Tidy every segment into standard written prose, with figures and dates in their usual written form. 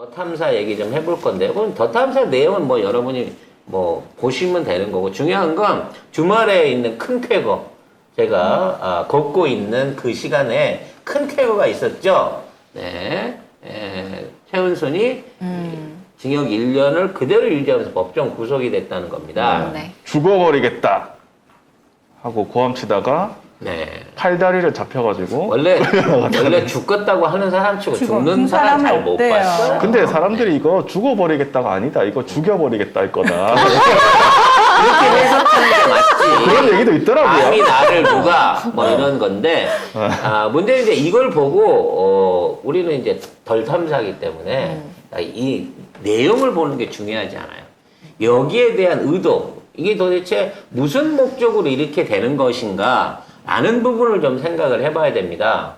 더 탐사 얘기 좀 해볼 건데, 그럼 더 탐사 내용은 뭐 여러분이 뭐 보시면 되는 거고, 중요한 건 주말에 있는 큰 쾌거, 제가 걷고 있는 그 시간에 큰 쾌거가 있었죠. 네, 최은순이 징역 1년을 그대로 유지하면서 법정 구속이 됐다는 겁니다. 네. 죽어버리겠다 하고 고함 치다가 네. 팔다리를 잡혀가지고 원래 죽겠다고 하는 사람 치고 죽는 사람 사람은 잘 못 없대요. 봤어요. 근데 사람들이 이거 죽어버리겠다가 아니다, 이거 죽여버리겠다 할 거다. 그렇게 해석하는 게 맞지. 그런 얘기도 있더라고요. 아니 나를 누가 뭐 이런 건데 문제는 이제 이걸 보고 우리는 이제 덜 탐사하기 때문에 이 내용을 보는 게 중요하지 않아요. 여기에 대한 의도, 이게 도대체 무슨 목적으로 이렇게 되는 것인가 라는 부분을 좀 생각을 해봐야 됩니다.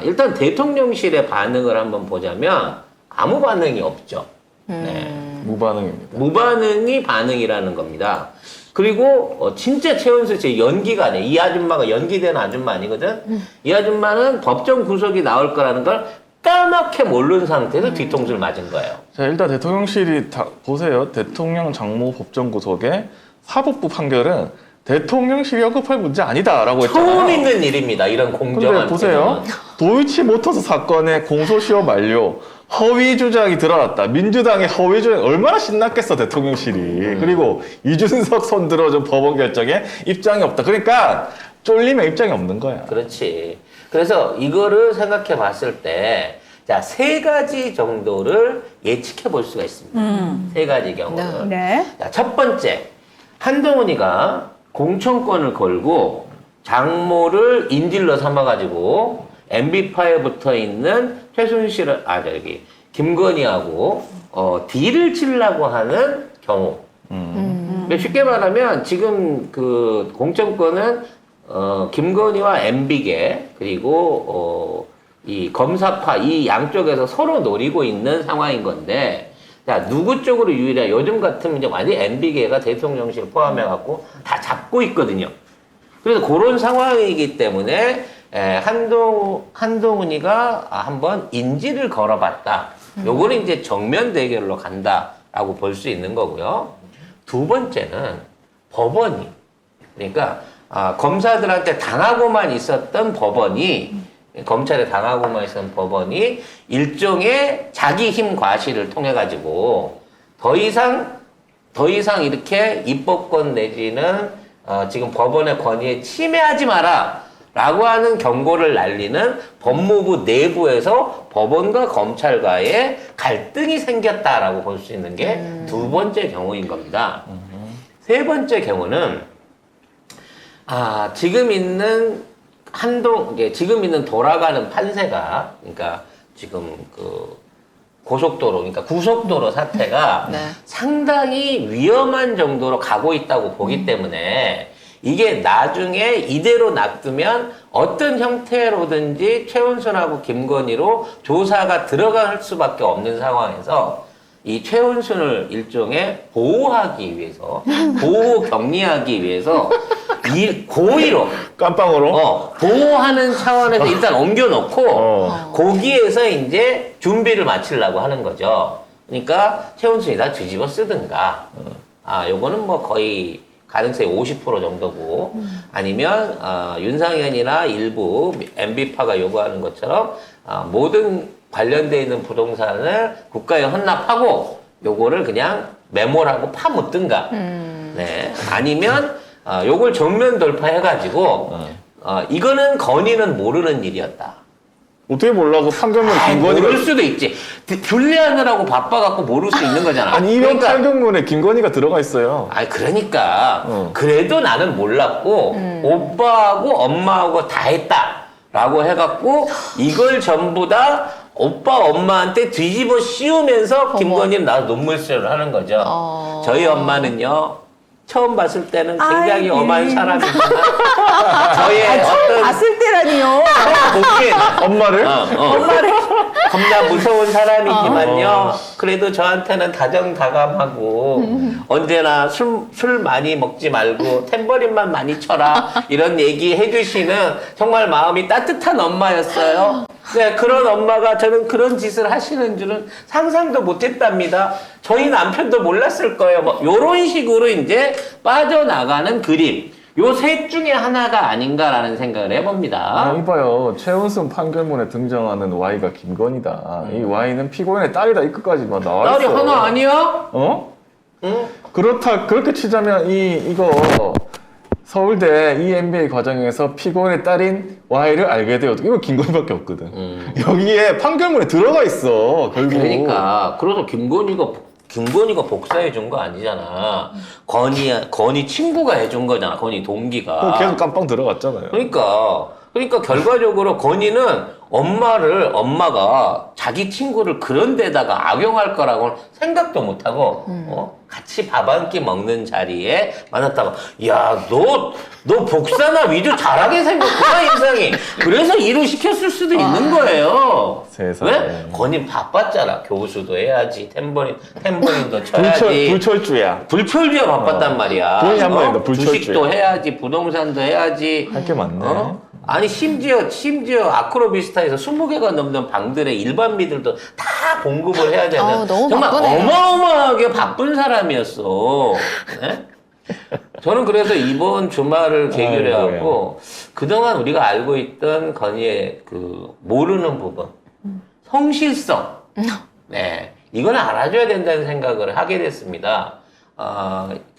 일단 대통령실의 반응을 한번 보자면 아무 반응이 없죠. 네. 무반응입니다. 무반응이 반응이라는 겁니다. 그리고 진짜 최은수 씨 연기가 아니에요. 이 아줌마가 연기된 아줌마 아니거든. 이 아줌마는 법정 구속이 나올 거라는 걸 까맣게 모르는 상태에서 뒤통수를 맞은 거예요. 자, 일단 대통령실이 다 보세요. 대통령 장모 법정 구속의 사법부 판결은 대통령실이 언급할 문제 아니다라고 했잖아요. 처음 있는 일입니다. 이런 공정한. 근데 보세요. 도이치모터스 사건의 공소시효 만료, 허위 주장이 드러났다. 민주당의 허위 주장 얼마나 신났겠어, 대통령실이. 그리고 이준석 손 들어준 법원 결정에 입장이 없다. 그러니까 쫄리면 입장이 없는 거야. 그렇지. 그래서 이거를 생각해 봤을 때, 자, 세 가지 정도를 예측해 볼 수가 있습니다. 세 가지 경우는. 네. 자, 첫 번째, 한동훈이가 공천권을 걸고 장모를 인질로 삼아가지고 MB5에 붙어 있는 최순실을, 김건희하고, 딜을 치려고 하는 경우. 그러니까 쉽게 말하면 지금 그 공천권은 김건희와 MB계 그리고 이 검사파 이 양쪽에서 서로 노리고 있는 상황인 건데, 자, 누구 쪽으로 유리해? 요즘 같으면 이제 완전 MB계가 대통령실 포함해갖고 다 잡고 있거든요. 그래서 그런 상황이기 때문에 한동훈이가 한번 인지를 걸어봤다. 요거는 이제 정면 대결로 간다라고 볼 수 있는 거고요. 두 번째는 법원이, 그러니까 검사들한테 당하고만 있었던 법원이, 검찰에 당하고만 있었던 법원이 일종의 자기 힘 과시를 통해 가지고 더 이상 이렇게 입법권 내지는 지금 법원의 권위에 침해하지 마라 라고 하는 경고를 날리는 법무부 내부에서 법원과 검찰과의 갈등이 생겼다라고 볼 수 있는 게 두 번째 경우인 겁니다. 세 번째 경우는 지금 있는 돌아가는 판세가, 그러니까 지금 그 고속도로, 그러니까 구속도로 사태가 네. 상당히 위험한 정도로 가고 있다고 보기 때문에 이게 나중에 이대로 놔두면 어떤 형태로든지 최은순하고 김건희로 조사가 들어갈 수밖에 없는 상황에서 이 최은순을 일종의 보호하기 위해서, 보호 격리하기 위해서 고의로 깜빵으로? 보호하는 차원에서 일단 옮겨놓고 거기에서 이제 준비를 마치려고 하는 거죠. 그러니까 최은순이 다 뒤집어 쓰든가, 요거는 뭐 거의 가능성이 50% 정도고, 아니면 윤상현이나 일부 MB파가 요구하는 것처럼 모든 관련되어 있는 부동산을 국가에 헌납하고 요거를 그냥 매몰하고 파묻든가, 네, 아니면 요걸 정면 돌파해가지고 이거는 건의는 모르는 일이었다. 어떻게 몰라? 그 판결문 김건희가. 모를 수도 있지. 분리하느라고 바빠갖고 모를 수 있는 거잖아. 아니, 이런 판결문에 김건희가 들어가 있어요. 그러니까 그래도 나는 몰랐고 오빠하고 엄마하고 다 했다라고 해갖고 이걸 전부 다 오빠 엄마한테 뒤집어 씌우면서 김건희는 나도 눈물수를 하는 거죠. 저희 엄마는요, 처음 봤을 때는 굉장히 엄한 사람이지만 저의 처음 봤을 때라니요. 보기에는 엄마를? 엄마를. 겁나 무서운 사람이지만요, 그래도 저한테는 다정다감하고 언제나 술 많이 먹지 말고 탬버린만 많이 쳐라 이런 얘기 해주시는 정말 마음이 따뜻한 엄마였어요. 네, 그런 엄마가 저는 그런 짓을 하시는 줄은 상상도 못했답니다. 저희 남편도 몰랐을 거예요. 뭐 이런 식으로 이제 빠져나가는 그림. 요 셋 중에 하나가 아닌가라는 생각을 해봅니다. 이봐요. 최은순 판결문에 등장하는 Y가 김건희다. 이 Y는 피고인의 딸이다. 이 끝까지 막 나와 있어. 딸이 하나 아니야? 어? 응? 그렇게 치자면 이거 서울대 EMBA 과정에서 피고인의 딸인 Y를 알게 되었다. 이거 김건희밖에 없거든. 여기에 판결문에 들어가 있어. 결국. 그러니까 그래서 김건희가 복사해 준 거 아니잖아. 건희 친구가 해준 거잖아. 건희 동기가. 계속 깜빵 들어갔잖아요. 그러니까 결과적으로 건희는 엄마가 자기 친구를 그런 데다가 악용할 거라고는 생각도 못하고 같이 밥 한 끼 먹는 자리에 만났다가 야, 너 복사나 위조 잘하게 생겼구나 인상이. 그래서 일을 시켰을 수도 있는 거예요. 세상에. 왜? 건희 바빴잖아. 교수도 해야지. 탬버린도 쳐야지. 불철주야. 불철주야 바빴단 말이야. 돈이 한 번에 더 불철주야. 주식도 해야지. 부동산도 해야지. 할 게 많네. 아니 심지어 아크로비스타에서 20개가 넘는 방들의 일반미들도 다 공급을 해야 되는 너무 정말 바쁘네요. 어마어마하게 바쁜 사람이었어. 네? 저는 그래서 이번 주말을 계기로 해갖고 그동안 우리가 알고 있던 건희의 그 모르는 부분, 성실성, 네, 이건 알아줘야 된다는 생각을 하게 됐습니다.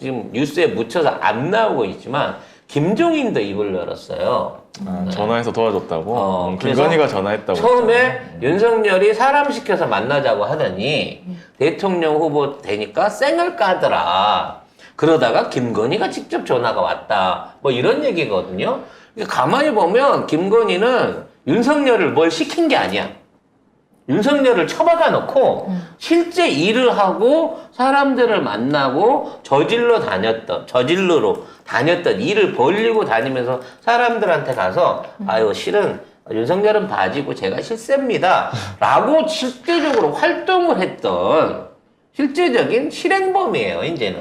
지금 뉴스에 묻혀서 안 나오고 있지만 김종인도 입을 열었어요. 전화해서 도와줬다고? 그래서 김건희가 전화했다고. 처음에 윤석열이 사람 시켜서 만나자고 하더니 대통령 후보 되니까 쌩을 까더라. 그러다가 김건희가 직접 전화가 왔다. 뭐 이런 얘기거든요. 가만히 보면 김건희는 윤석열을 뭘 시킨 게 아니야. 윤석열을 처박아 놓고 실제 일을 하고 사람들을 만나고 저질러로 다녔던 일을 벌리고 다니면서 사람들한테 가서 아유 실은 윤석열은 바지고 제가 실세입니다 라고 실제적으로 활동을 했던 실제적인 실행범이에요 이제는.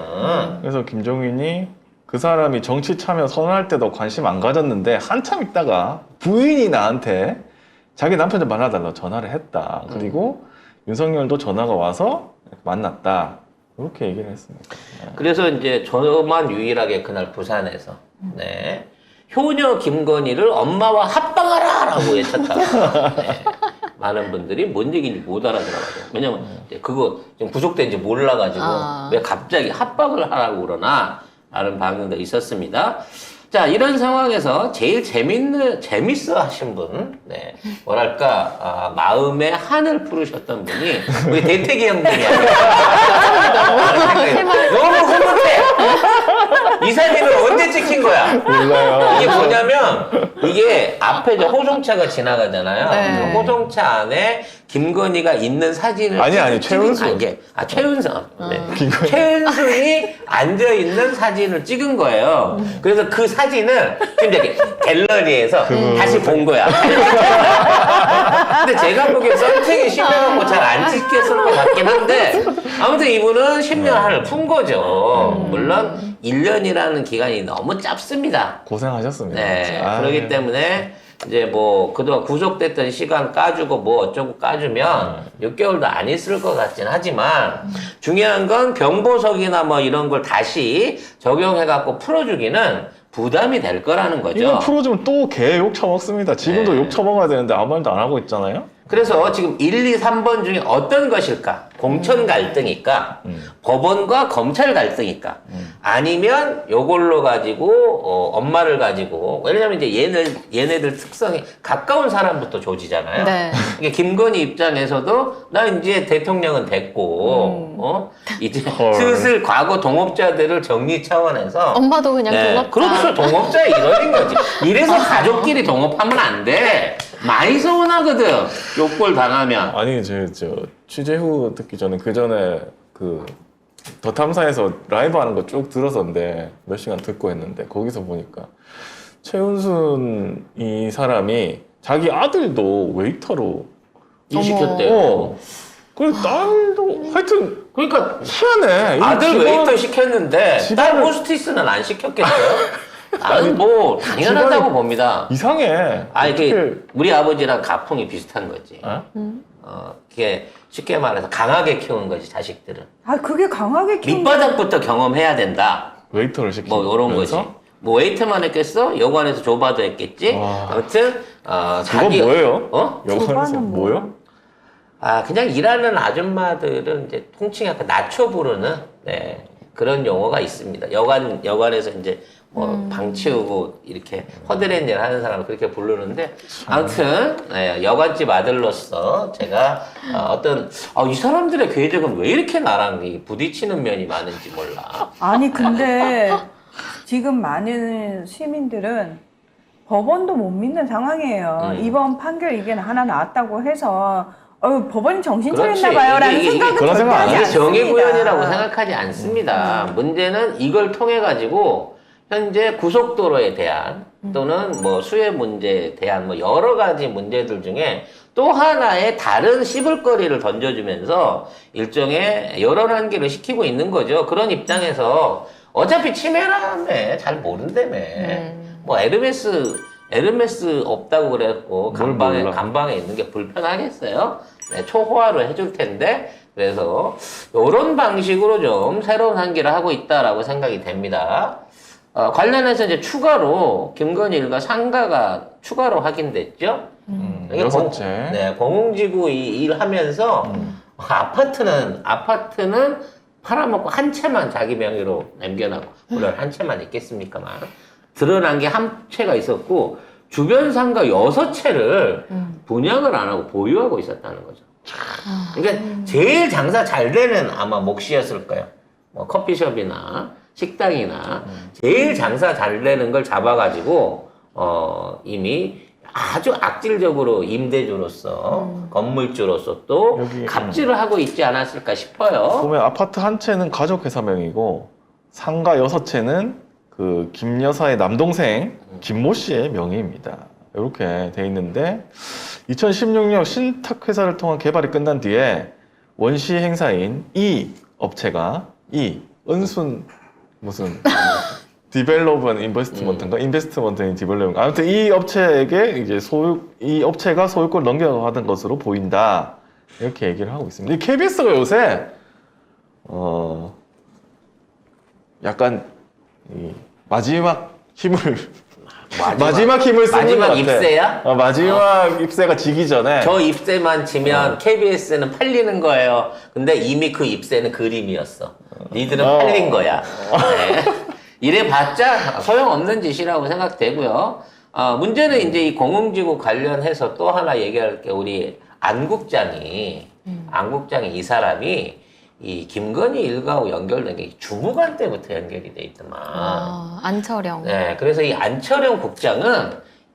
그래서 김종인이 그 사람이 정치 참여 선언할 때도 관심 안 가졌는데 한참 있다가 부인이 나한테 자기 남편을 만나달라고 전화를 했다. 그리고 윤석열도 전화가 와서 만났다. 이렇게 얘기를 했습니다. 그래서 이제 저만 유일하게 그날 부산에서 네. 효녀 김건희를 엄마와 합방하라! 라고 외쳤다. 네. 많은 분들이 뭔 얘기인지 못 알아들어가지고. 왜냐면 이제 그거 좀 구속된지 몰라가지고 왜 갑자기 합방을 하라고 그러나? 라는 반응도 있었습니다. 자, 이런 상황에서 제일 재밌어 하신 분, 네. 뭐랄까, 마음의 한을 풀으셨던 분이 우리 대택이 형들이야. 너무 흐뭇해! 이 사진을 언제 찍힌 거야? 몰라요. 이게 뭐냐면, 이게 앞에 이제 호송차가 지나가잖아요. 네. 그 호송차 안에 김건희가 있는 사진을. 아니, 최은순. 최은순. 네. 최은순이 앉아있는 사진을 찍은 거예요. 그래서 그 사진을 지금 여기 갤러리에서 다시 본 거야. 근데 제가 보기엔 썬팅이 10년 갖고 잘 안 찍혔을 것 같긴 한데, 아무튼 이분은 10년 한을 푼 거죠. 물론 1년이라는 기간이 너무 짧습니다. 고생하셨습니다. 네. 아, 그렇기 때문에 이제 뭐 그동안 구속됐던 시간 까주고 뭐 어쩌고 까주면 6개월도 안 있을 것 같진 하지만 중요한 건 병보석이나 뭐 이런 걸 다시 적용해갖고 풀어주기는 부담이 될 거라는 거죠. 이거 풀어주면 또 개 욕 처먹습니다. 지금도 네. 욕 처먹어야 되는데 아무 말도 안 하고 있잖아요. 그래서 지금 1, 2, 3번 중에 어떤 것일까? 공천 갈등일까? 법원과 검찰 갈등일까? 아니면 요걸로 가지고 엄마를 가지고 왜냐면 이제 얘네들 특성이 가까운 사람부터 조지잖아요. 네. 이게 김건희 입장에서도 나 이제 대통령은 됐고 이제 헐. 슬슬 과거 동업자들을 정리 차원에서 엄마도 그냥 동업자. 그렇죠. 동업자의 일원인 거지. 이래서 가족끼리 동업하면 안 돼. 많이 서운하거든. 욕볼 당하면. 아니, 저 취재 후 듣기 전에 그 전에 더 탐사에서 라이브 하는 거 쭉 들었었는데 몇 시간 듣고 했는데 거기서 보니까 최은순 이 사람이 자기 아들도 웨이터로 시켰대요. 그리고 딸도 하여튼 그러니까 희한해. 이 아들 집안- 웨이터 시켰는데 딸 집안을- 호스티스는 안 시켰겠어요? 나는 뭐 당연하다고 봅니다. 이상해. 아 이게 어떻게- 우리 아버지랑 가풍이 비슷한 거지. 어? 그게 쉽게 말해서 강하게 키우는 거지 자식들은. 아 그게 강하게 키운 밑바닥부터 경험해야 된다. 웨이터를 시키고 뭐 이런 거지. 뭐 웨이트만 했겠어? 여관에서 조바도 했겠지. 와. 아무튼 그건 자기 뭐예요? 어? 여관에서 조반은 뭐요? 아 그냥 일하는 아줌마들은 이제 통칭 약간 낮춰 부르는 네, 그런 용어가 있습니다. 여관에서 이제 뭐 방 치우고 이렇게 허드렛 일 하는 사람을 그렇게 부르는데 아무튼 네, 여관집 아들로서 제가 이 사람들의 궤적은 왜 이렇게 나랑 부딪히는 면이 많은지 몰라. 아니 근데 지금 많은 시민들은 법원도 못 믿는 상황이에요. 이번 판결 이게 하나 나왔다고 해서 법원이 정신 그렇지. 차렸나 봐요라는 이게 생각은 그런 절대 생각 안 하지 해요. 이게 않습니다. 정의구현이라고 생각하지 않습니다. 문제는 이걸 통해 가지고 현재 고속도로에 대한 또는 뭐 수해 문제에 대한 뭐 여러 가지 문제들 중에 또 하나의 다른 씹을거리를 던져주면서 일종의 여론 한기를 시키고 있는 거죠. 그런 입장에서 어차피 치매라며 잘 모른다며. 뭐 에르메스 없다고 그래갖고 뭘 몰라. 감방에 있는 게 불편하겠어요? 네, 초호화로 해줄 텐데 그래서 이런 방식으로 좀 새로운 한기를 하고 있다라고 생각이 됩니다. 관련해서 이제 추가로 김건희 일가 상가가 추가로 확인됐죠. 이게 여섯째. 네, 공공지구 일하면서 아파트는 팔아먹고 한 채만 자기 명의로 남겨놓고 물론 한 채만 있겠습니까만 드러난 게 한 채가 있었고 주변 상가 6채를 분양을 안 하고 보유하고 있었다는 거죠. 그러니까 제일 장사 잘 되는 아마 몫이었을 거예요. 뭐 커피숍이나 식당이나 제일 장사 잘 되는 걸 잡아가지고 이미 아주 악질적으로 임대주로서 건물주로서 또 여기, 갑질을 하고 있지 않았을까 싶어요. 보면 아파트 한 채는 가족회사명이고 상가 6채는 그 김 여사의 남동생 김모 씨의 명의입니다. 이렇게 돼 있는데 2016년 신탁회사를 통한 개발이 끝난 뒤에 원시 행사인 이 업체가 은순 무슨 디벨롭은 인베스트먼트인가? 인베스트먼트 디벨롭ment. 아무튼 이 업체에게 이제 이 업체가 소유권을 넘겨받은 것으로 보인다. 이렇게 얘기를 하고 있습니다. 이 KBS가 요새 약간 이 마지막 힘을 마지막 힘을 쓰는 마지막 것 같아. 입세야? 마지막 입세가 지기 전에 저 입세만 지면 KBS는 팔리는 거예요. 근데 이미 그 입세는 그림이었어. 니들은 팔린 거야. 네. 이래봤자 소용없는 짓이라고 생각되고요. 문제는 이제 이 공공지구 관련해서 또 하나 얘기할 게 우리 안 국장이 이 사람이 이 김건희 일가하고 연결된 게 주무관 때부터 연결이 돼 있더만. 안철영. 네, 그래서 이 안철영 국장은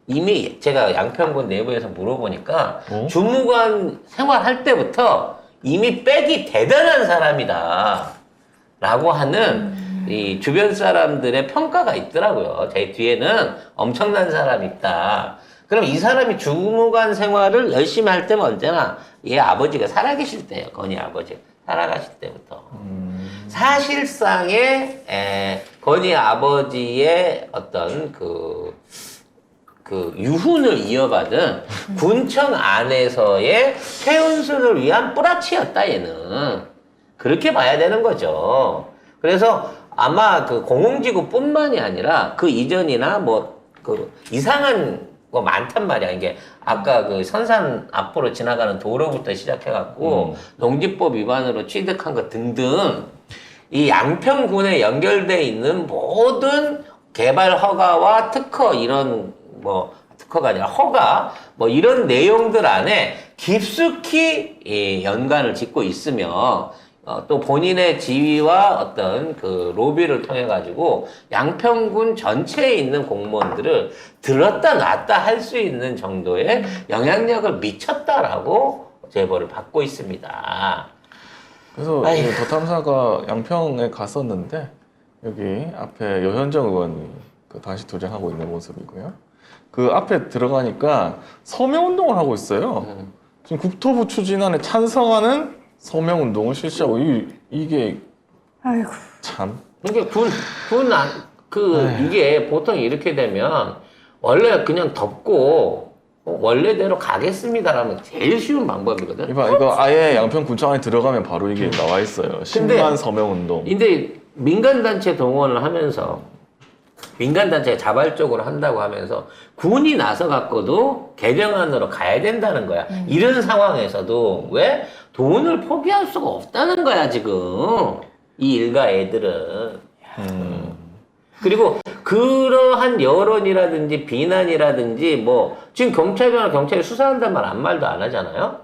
이미 제가 양평군 내부에서 물어보니까 주무관 생활할 때부터 이미 백이 대단한 사람이다. 라고 하는 이 주변 사람들의 평가가 있더라고요. 제 뒤에는 엄청난 사람이 있다. 그럼 이 사람이 주무관 생활을 열심히 할 때면 언제나 얘 아버지가 살아계실 때예요. 건희 아버지가. 살아가실 때부터. 사실상의 건희 아버지의 어떤 그 유훈을 이어받은 군청 안에서의 최은순을 위한 뿌라치였다, 얘는. 그렇게 봐야 되는 거죠. 그래서 아마 그 공공지구뿐만이 아니라 그 이전이나 뭐 그 이상한 거 많단 말이야. 이게 아까 그 선산 앞으로 지나가는 도로부터 시작해갖고 농지법 위반으로 취득한 것 등등 이 양평군에 연결돼 있는 모든 개발 허가와 특허 이런 뭐 특허가 아니라 허가 뭐 이런 내용들 안에 깊숙이 이 연관을 짓고 있으며 또 본인의 지위와 어떤 그 로비를 통해 가지고 양평군 전체에 있는 공무원들을 들었다 놨다 할 수 있는 정도의 영향력을 미쳤다라고 제보를 받고 있습니다. 그래서 아이고. 도탐사가 양평에 갔었는데 여기 앞에 여현정 의원이 그 당시 도장하고 있는 모습이고요. 그 앞에 들어가니까 서명운동을 하고 있어요. 지금 국토부 추진안에 찬성하는 서명운동을 실시하고 이게 아이고. 참 이게 이게 보통 이렇게 되면 원래 그냥 덮고 원래대로 가겠습니다라면 제일 쉬운 방법이거든. 이거 아예 양평군청 안에 들어가면 바로 이게 나와 있어요. 10만 서명운동. 근데 민간단체 동원을 하면서 민간단체가 자발적으로 한다고 하면서 군이 나서 갖고도 개정안으로 가야 된다는 거야. 이런 상황에서도 왜 돈을 포기할 수가 없다는 거야, 지금. 이 일가 애들은. 그리고 그러한 여론이라든지 비난이라든지 뭐 지금 경찰이 수사한다는 말 아무 말도 안 하잖아요.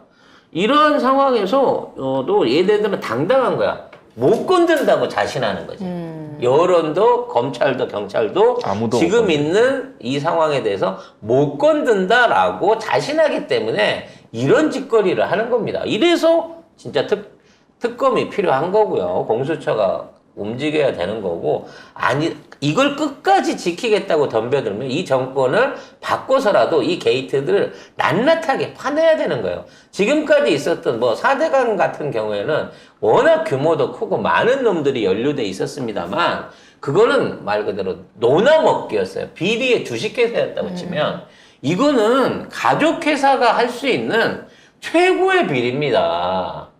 이런 상황에서도 얘네들은 당당한 거야. 못 건든다고 자신하는 거지. 여론도 검찰도 경찰도 아무도 지금 있는 이 상황에 대해서 못 건든다라고 자신하기 때문에 이런 짓거리를 하는 겁니다. 이래서 진짜 특검이 필요한 거고요. 공수처가 움직여야 되는 거고, 아니, 이걸 끝까지 지키겠다고 덤벼들면 이 정권을 바꿔서라도 이 게이트들을 낱낱하게 파내야 되는 거예요. 지금까지 있었던 뭐 4대강 같은 경우에는 워낙 규모도 크고 많은 놈들이 연루돼 있었습니다만, 그거는 말 그대로 노나먹기였어요. 비리의 주식회사였다고 치면, 이거는 가족회사가 할 수 있는 최고의 비리입니다.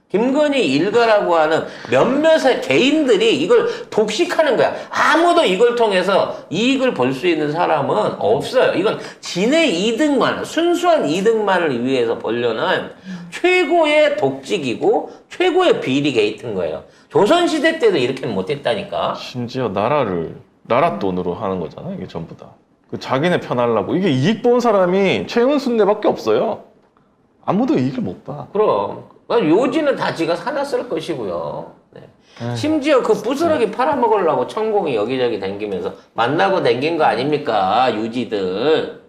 김건희 일가라고 하는 몇몇의 개인들이 이걸 독식하는 거야. 아무도 이걸 통해서 이익을 볼 수 있는 사람은 없어요. 이건 진의 이득만, 순수한 이득만을 위해서 벌려는 최고의 독직이고 최고의 비리 게이트인 거예요. 조선시대 때도 이렇게는 못했다니까. 심지어 나라 돈으로 하는 거잖아, 이게 전부 다. 그 자기네 편하려고. 이게 이익 본 사람이 최은순네밖에 없어요. 아무도 이익을 못 봐. 그럼. 요지는 다 지가 사놨을 것이고요. 네. 심지어 그 부스러기 팔아먹으려고 천공이 여기저기 댕기면서 만나고 댕긴 거 아닙니까? 유지들.